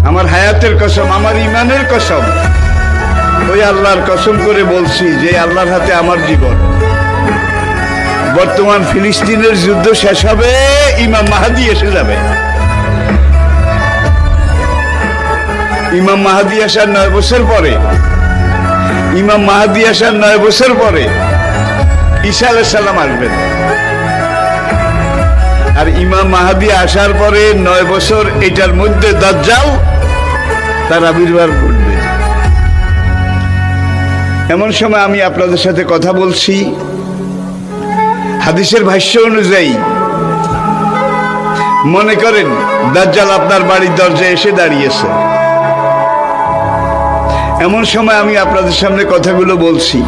আমার হায়াতের কসম, আমার ইমানের কসম, ওই আল্লাহর কসম করে বলছি যে আল্লাহর হাতে আমার জীবন। বর্তমান ফিলিস্তিনের যুদ্ধ শেষ হবে, ইমাম মাহাদি এসে যাবে। ইমাম মাহাদি আসার 9 বছর পরে, ইমাম মাহাদি আসার 9 বছর পরে ঈসা আলাইহিস সালাম আসবেন। আর ইমাম মাহাদি আসার পরে 9 বছর, এটার মধ্যে দাজ্জাল তার আবির্ভাব ঘটবে। এমন সময় আমি আপনাদের সাথে কথা বলছি, হাদিসের ভাষ্য অনুযায়ী মনে করেন দাজ্জাল আপনার বাড়ির দরজায় এসে দাঁড়িয়েছে। এমন সময় আমি আপনাদের সামনে কথাগুলো বলছি,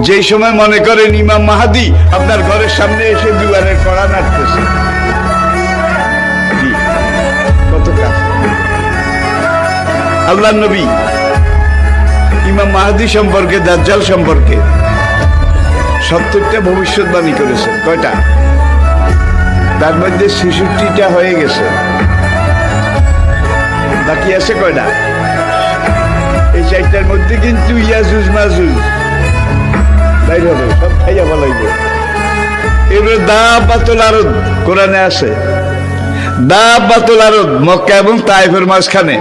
যেই সময় মনে করেন ইমাম মাহাদি আপনার ঘরের সামনে এসে দুয়ারের কড়া নাড়তেছে। কত কাছে আল্লাহর নবী ইমাম মাহাদি সম্পর্কে, দাজ্জাল সম্পর্কে 70টা ভবিষ্যৎবাণী করেছেন। কয়টা? তার মধ্যে 66টা হয়ে গেছে, বাকি আছে কয়টা? এই 4টার মধ্যে কিন্তু ইয়াজুজ মাজুজ বাইর হবে, সব খাইয়া বলাইবে। এবারে দাব্বাতুল আরদ কোরআনে আছে, দাব্বাতুল আরদ মক্কা এবং তায়েফের মাঝখানে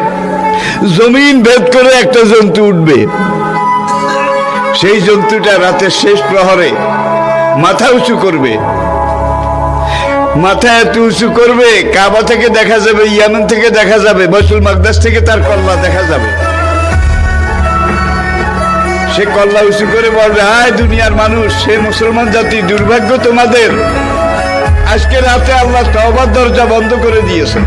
জমিন ভেদ করে একটা জন্তু উঠবে। সেই জন্তুটা রাতের শেষ প্রহরে মাথা উঁচু করবে, মাথা এত উঁচু করবে কাবা থেকে দেখা যাবে, ইয়ামেন থেকে দেখা যাবে, বাইতুল মাকদাস থেকে তার কল্লা দেখা যাবে। সে কল্লা উঁচু করে বলবে, হায় দুনিয়ার মানুষ, সে মুসলমান জাতি, দুর্ভাগ্য তোমাদের, আজকে রাতে আল্লাহ তওবার দরজা বন্ধ করে দিয়েছে।